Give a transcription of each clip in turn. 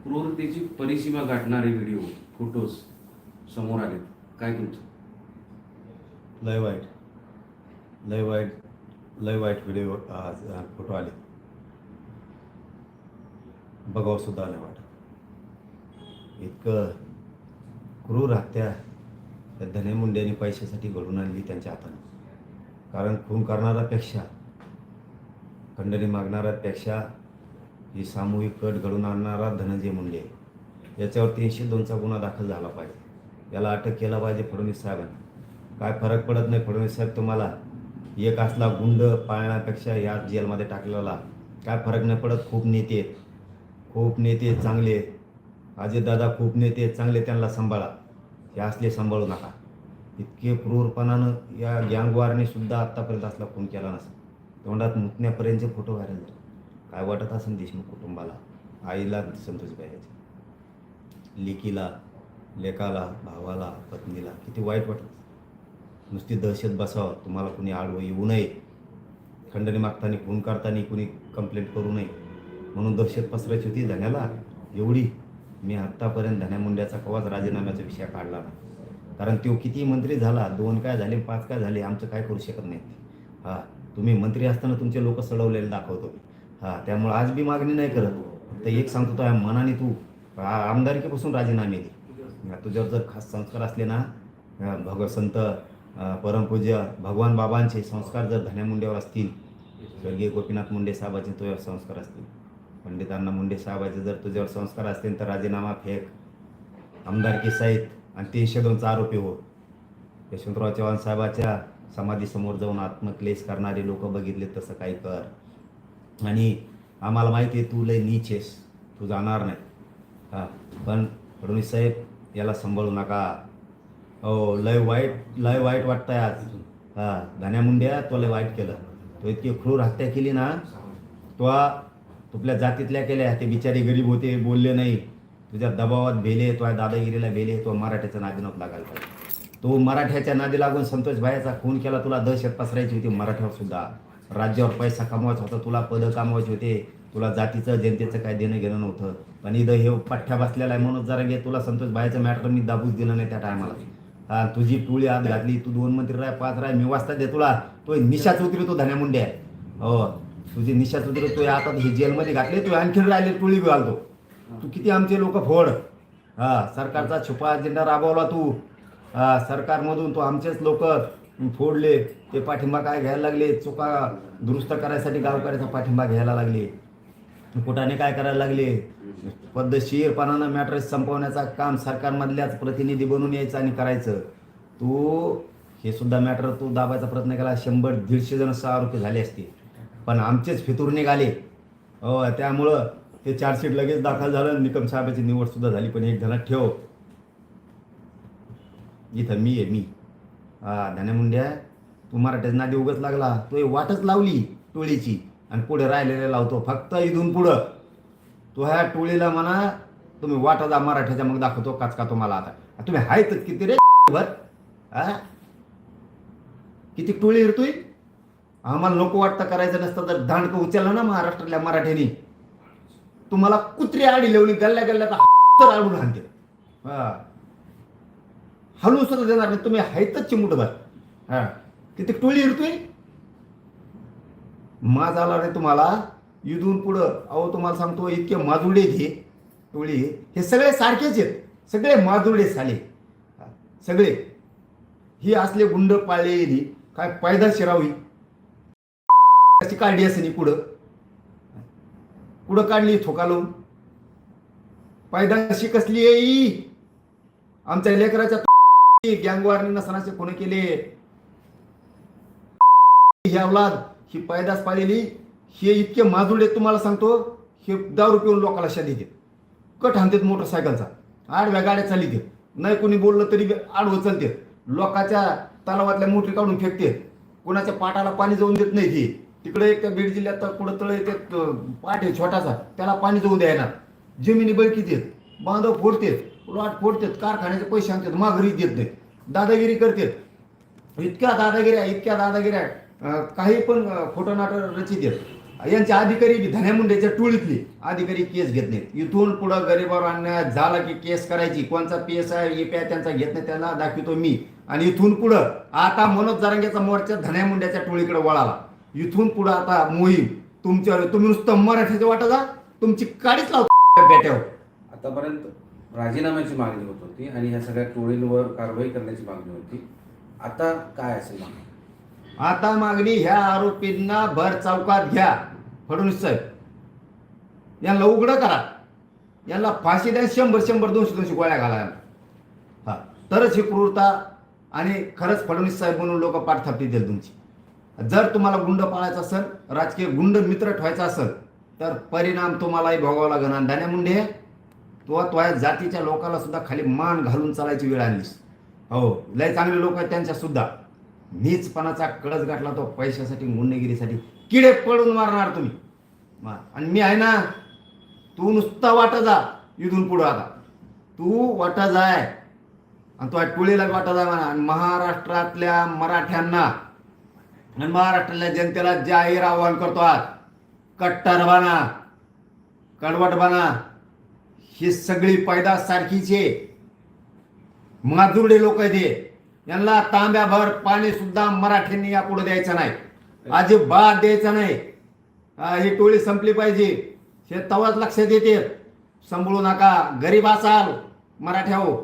क्रूरतेची परिसीमा गाठणारे video photos समोर आले, काय तुमचं? लय वाईट लय वाईट लय वाईट व्हिडिओ फोटो आले, बघावं सुद्धा नाही वाटत. इतकं क्रूर हत्या त्या धने मुंड्यांनी पैशासाठी घडून आणली त्यांच्या हाताने. कारण खून करणाऱ्यापेक्षा, खंडणी मागणाऱ्यापेक्षा ही सामूहिक कट घडून आणणारा धनंजय मुंडे, याच्यावर 302चा गुन्हा दाखल झाला पाहिजे. याला अटक केला पाहिजे फडणवीस साहेबांनी. काय फरक पडत नाही फडणवीस साहेब तुम्हाला, एक असला गुंड पाळण्यापेक्षा या जेलमध्ये टाकलेला काय फरक नाही पडत. खूप नेते चांगले आहेत, अजितदादा खूप नेते आहेत चांगले, त्यांना सांभाळा. हे असले सांभाळू नका. इतके क्रूरपणानं या गँगवॉरने सुद्धा आत्तापर्यंत असला खून केला नसेल. तोंडात मुतण्यापर्यंतचे फोटो व्हायरल झाले. काय वाटत असेल देशमुख कुटुंबाला, आईला संतोष पाहिजे, लेकीला, लेकाला, भावाला, पत्नीला किती वाईट वाटत. नुसती दहशत बसावं, तुम्हाला कुणी आडवं येऊ नये, खंडणी मागताना खून करताना कुणी कंप्लेंट करू नये म्हणून दहशत पसरायची होती धन्याला एवढी. मी आत्तापर्यंत धन्या मुंड्याचा कवाच राजीनाम्याचा विषय काढला नाही. कारण तो किती मंत्री झाला, 2 काय झाले, 5 काय झाले, आमचं काय करू शकत नाही. हां, तुम्ही मंत्री असताना तुमचे लोक सडवलेले दाखवतो. हां, त्यामुळे आज बी मागणी नाही करत. तर एक सांगतो, तो मनाने तू आमदारकीपासून राजीनामे दे. तुझ्यावर जर खास संस्कार असले ना, संत परमपूज्य भगवान बाबांचे संस्कार जर धन्या मुंड्यावर असतील, स्वर्गीय गोपीनाथ मुंडे साहेबांचे तुझ्यावर संस्कार असतील, पंडितांना मुंडे साहेबांचे जर तुझ्यावर संस्कार असतील, तर राजीनामा फेक, आमदारकी सहित आणि 302चा आरोपी हो. यशवंतराव चव्हाण साहेबाच्या समाधीसमोर जाऊन आत्मक्लेश करणारे लोक बघितले, तसं काही कर. आणि आम्हाला माहिती आहे तू लय नीच आहेस, तू जाणार नाही. हां, पण फडणवीस साहेब याला सांभाळू नका. हो, लय वाईट वाटतंय आज. हां, धन्या मुंड्या तो लय वाईट केलं. तो इतकी क्रूर हत्या केली ना, तो तुपल्या जातीतल्या केल्या. ते बिचारे गरीब होते, बोलले नाही, तुझ्या दबावात भेले, तो दादागिरीला भेले. तो मराठ्याच्या नादी नव्हता लागायला पाहिजे. तो मराठ्याच्या नादी लागून संतोष भाईचा खून केला. तुला दहशत पसरायची होती मराठ्यावर सुद्धा, राज्यावर पैसा कमवायचा होता, तुला पदं कमवायचे होते, तुला जातीचं जनतेचं काय देणं घेणं नव्हतं. पण इथं हे पठ्ठ्या बसलेला आहे म्हणून जरा घे, तुला संतोष भाईचं मॅटर मी दाबूच दिलं नाही त्या टायमाला. हां, तुझी टोळी आत घातली, तू 2 मंत्री राह, 5 राह, मी वाजता दे तुला. तो निशाच उतरी, तो धन्या मुंडे आहे. हो, तुझी निशाच उतरी. तो आता ही जेलमध्ये घातली, तू आणखीन राहिले टोळी घालतो. तू किती आमचे लोक फोड. हां, सरकारचा छुपा अजेंडा राबवला तू. हां, सरकारमधून तो आमचेच लोक फोडले. ते पाठिंबा काय घ्यायला लागले, चुका दुरुस्त करायसाठी गावकऱ्याचा पाठिंबा घ्यायला लागले. कुठाने काय करायला लागले, पद्धतशीरपणानं मॅटर संपवण्याचा काम सरकारमधल्याच प्रतिनिधी बनून यायचं आणि करायचं. तू हे सुद्धा मॅटर तू दाबायचा प्रयत्न केला, 100-150 जण आरोपी झाले असते, पण आमचेच फितूर निघाले. हो, त्यामुळं ते चार्जशीट लगेच दाखल झालं. निकम साहेबाची निवड सुद्धा झाली. पण एक जणात ठेव, इथं मी आहे, मी. हां, धन्या मुंड्या, तू मराठ्याच्या नादी उगच लागला. तो वाटच लावली टोळीची आणि पुढे राहिलेले लावतो. फक्त इथून पुढं तो ह्या टोळीला म्हणा, तुम्ही वाटा जा मराठ्याच्या, मग दाखवतो काचका तुम्हाला. आता तुम्ही आहेत किती रे भर, किती टोळी हिरतोय. आम्हाला नको वाटतं करायचं नसतं तर दांडकं उचललं ना महाराष्ट्रातल्या मराठ्यांनी, तुम्हाला कुत्री आडी लावली, गल्ल्या गल्ल्याचा आडून आणते. हां, हलवून सुद्धा देणार नाही. तुम्ही आहेतच चिमुटभर. हां, किती टोळी हिरतोय. माज आला रे तुम्हाला इथून पुढं. अहो, तुम्हाला सांगतो, इतके माजुडे घे टोळी, हे सगळे सारखेच आहेत, सगळे माजुडे झाले सगळे. ही असले गुंड पाळलेली काय पैदा शिरावी कशी काढली असेल, पुढं काढली थोका लावून. पैदाशी कसली आहे आमच्या लेकराच्या गँगवारनी नसनाचे कोणी केले. ही अवलाद, ही पैदास पाळलेली, हे इतके माजुडे तुम्हाला सांगतो. हे दारू पिऊन लोकांना शादी देत, कट हाणतात मोटरसायकलचा, आडव्या गाड्या चालित, नाही कोणी बोललं तरी आडवं चालते. लोकांच्या तलावातल्या मोटरी काढून फेकते, कोणाच्या पाटाला पाणी जाऊन देत नाही. ती तिकडे एक त्या बीड जिल्ह्यात पुढं तळ येते, पाट आहे छोटासा, त्याला पाणी जाऊन द्यायला. जमिनी बळकीत, बांधव फोडतेत, प्लॉट फोडतात, कारखान्याचे पैसे आणतात, माघारी देत नाही, दादागिरी करतात. इतक्या दादागिऱ्या काही पण खोटं नाटक रचित आहेत. यांचे अधिकारी बी धन्या मुंडेच्या टोळीतले अधिकारी केस घेत नाहीत. इथून पुढं गरिबावर अन्याय झाला की केस करायची. कोणचा PSI EPI त्यांचा घेत नाही, त्यांना दाखवतो मी. आणि इथून पुढं आता मनोज जरांगेचा मोर्चा धन्या मुंड्याच्या टोळीकडे वळाला. इथून पुढं आता मोहीम तुमच्यावर. तुम्ही नुसतं मराठीच्या वाटा जा, तुमची काडीच लावतो बेट्यावर. आतापर्यंत राजीनाम्याची मागणी होत होती आणि ह्या सगळ्या टोळींवर कारवाई करण्याची मागणी होती. आता काय असेल मागणी? आता मागणी ह्या आरोपींना भर चौकात घ्या. फडणवीस साहेब यांना उघडं करा, यांना फाशी द्या. 100 200 गोळ्या घाला. हा तरच ही क्रूरता आणि खरंच फडणवीस साहेब म्हणून लोक पाठ थापतील तुमची. जर तुम्हाला गुंड पाळायचा असेल, राजकीय गुंड मित्र ठेवायचा असेल, तर परिणाम तुम्हालाही भोगावा लागेल. आणि दाण्या मुंडे तो जातीच्या लोकांना सुद्धा खाली मान घालून चालायची वेळ आणलीस. हो, लय चांगले लोक आहेत त्यांच्या सुद्धा नीचपणाचा कळस गाठला तो पैशासाठी, गुंडगिरीसाठी. किडे पडून मारणार तुम्ही. आणि मी आहे ना, तू नुसता वाटा जा इथून पुढं. आता तू वाटा जाय आणि तो टोळीला वाटा जा म्हणा. आणि महाराष्ट्रातल्या मराठ्यांना आणि महाराष्ट्रातल्या जनतेला जाहीर आवाहन करतो आज, कट्टर बना, कडवट बना. ही सगळी पैदास सारखीचे माजुरडे लोक आहेत. यांना तांब्याभर पाणी सुद्धा मराठ्यांनी यापुढे द्यायचं नाही, अजिबात द्यायचं नाही. ही टोळी संपली पाहिजे हे तवाच लक्षात येते. सांभाळू नका, गरीब असाल मराठ्याहो,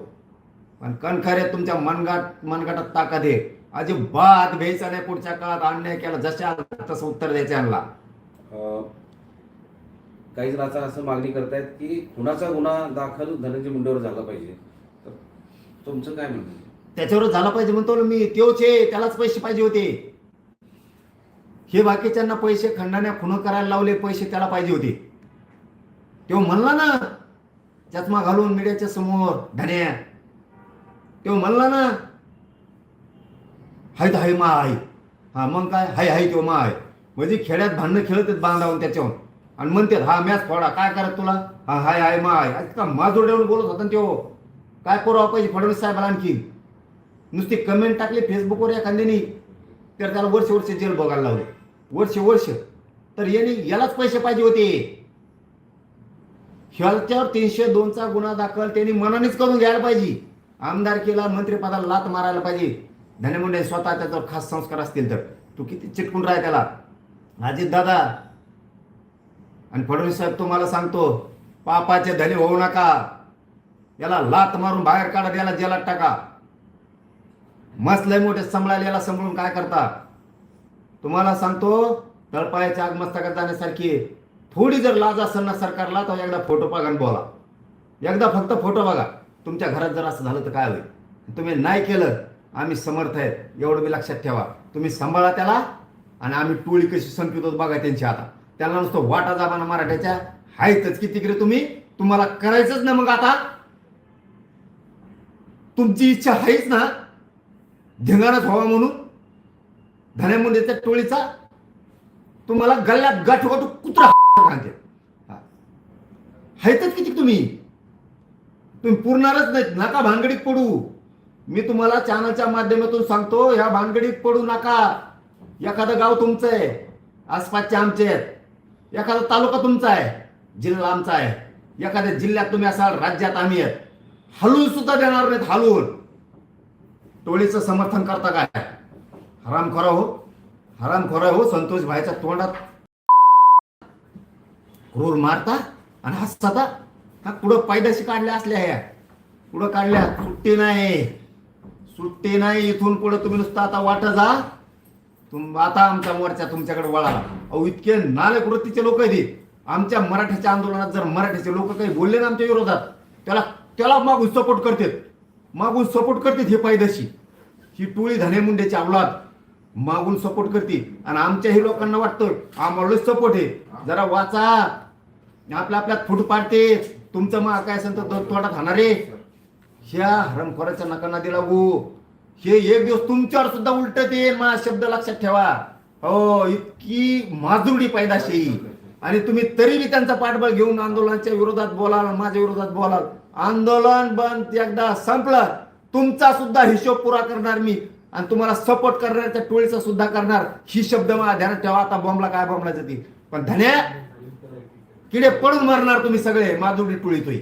पण कणखरे तुमच्या मनगटात ताकद आहे. अजिबात भ्यायचं नाही. पुढच्या काळात अन्याय केला जशा तसं उत्तर द्यायचं यांना. काही जण आता असं मागणी करतायत की कुणाचा गुन्हा दाखल धनंजय मुंडेवर झाला पाहिजे, तर तुमचं काय म्हणणं? त्याच्यावर झाला पाहिजे म्हणतो मी. त्योच आहे, त्यालाच पैसे पाहिजे होते. हे बाकीच्यांना पैसे खंडाने खुन करायला लावले, पैसे त्याला पाहिजे होते. तो म्हणला ना चष्मा घालून मीडियाच्या समोर धन्या, तो म्हणला ना हाय हाय मा आहे. हा मग काय हाय हाय तो मा आहे. म्हणजे खेड्यात भांडणं खेळत आहेत बांधावून त्याच्यावर आणि म्हणतात हा मॅच फोडा, काय करत तुला, हा हाय हाय मा आहे. का माजोड्यावर बोलत होता तो. काय पुरावा पाहिजे फडणवीस साहेबाला आणखी? नुसती कमेंट टाकली फेसबुकवर एखाद्याने तर त्याला वर्ष जेल बघायला लावले. वर्ष तर यालाच पैसे पाहिजे होते. ह्याच्यावर 302चा गुन्हा दाखल त्यांनी मनानेच करून घ्यायला पाहिजे. आमदारकीला मंत्रिपदाला लात मारायला पाहिजे. धन्या मुंडे स्वतः त्याच्यावर खास संस्कार असतील तर. तू किती चिटकून राह त्याला. अजित दादा आणि फडणवीस साहेब तुम्हाला सांगतो, पापाचे धनी होऊ नका. याला लात मारून बाहेर काढा, याला जेलात टाका. मस्त लय मोठे सांभाळायला याला सांभाळून काय करता? तुम्हाला सांगतो, तळपायाच्या आग मस्तकात जाण्यासारखी थोडी जर लाज असेल ना सरकारला, तर एकदा फोटो बघा आणि बोला. एकदा फक्त फोटो बघा. तुमच्या घरात जर असं झालं तर काय होईल? तुम्ही नाही केलं, आम्ही समर्थ आहेत एवढं बी लक्षात ठेवा. तुम्ही सांभाळा त्याला आणि आम्ही टोळी कशी संपित होत बघा त्यांची. आता त्यांना नुसतं वाटा जाबाना मराठ्याच्या आहेतच की तिकडे. तुम्हाला करायचंच ना. मग आता तुमची इच्छा आहेच ना धिंगाणाच व्हावा म्हणून धन्या मुंडेच्या टोळीचा. तुम्हाला गल्ल्यात गाठोगाठू कुत्रा घालते. आहेतच किती तुम्ही पुरणारच नाहीत. नका भानगडीत पडू. मी तुम्हाला चॅनलच्या माध्यमातून सांगतो, ह्या भानगडीत पडू नका. एखादं गाव तुमचं आहे, आसपासचे आमचे आहेत. एखादा तालुका तुमचा आहे, जिल्हा आमचा आहे. एखाद्या जिल्ह्यात तुम्ही असाल, राज्यात आम्ही आहेत. हलवून सुद्धा देणार नाहीत. हलवून टोळीचं समर्थन करता काय? हरामखोरा हो. संतोष भाईच्या तोंडात क्रूर मारता आणि हसता. हा कुठं पायदाशी काढल्या असल्या ह्या पुढं काढल्या. सुट्टी नाही. इथून पुढे तुम्ही नुसतं आता वाट जा. आता आमचा मोर्चा तुमच्याकडे वळाला. अहो इतके नालायक वृत्तीचे लोक आहेत. आमच्या मराठीच्या आंदोलनात जर मराठीचे लोक काही बोलले ना आमच्या विरोधात, त्याला मागून सपोर्ट करतात हे पायदाशी. ही टोळी धन्या मुंडेची अवलाद मागून सपोर्ट करते. आणि आमच्याही लोकांना वाटतं आम्हाला सपोर्ट आहे. जरा वाचा. आपल्यात फूट पाडते. तुमचं मग काय असेल तर तोंडात खाणारे ह्या हरमखोराच्या नकांना दिला गो. हे एक दिवस तुमच्यावर सुद्धा उलटत येईल. माझा शब्द लक्षात ठेवा. हो, इतकी माजुरडी पैदाशी. आणि तुम्ही तरी बी त्यांचा पाठबळ घेऊन आंदोलनाच्या विरोधात बोलाल, माझ्या विरोधात बोलाल. आंदोलन बंद एकदा संपलं, तुमचा सुद्धा हिशोब पुरा करणार मी. आणि तुम्हाला सपोर्ट करणार त्या टोळीचा सुद्धा करणार. ही शब्द मला ध्यानात ठेवा. आता बॉम्बला काय बॉम्बला जाते पण धन्या किडे पडून मरणार तुम्ही सगळे माजुडी टोळीतोय.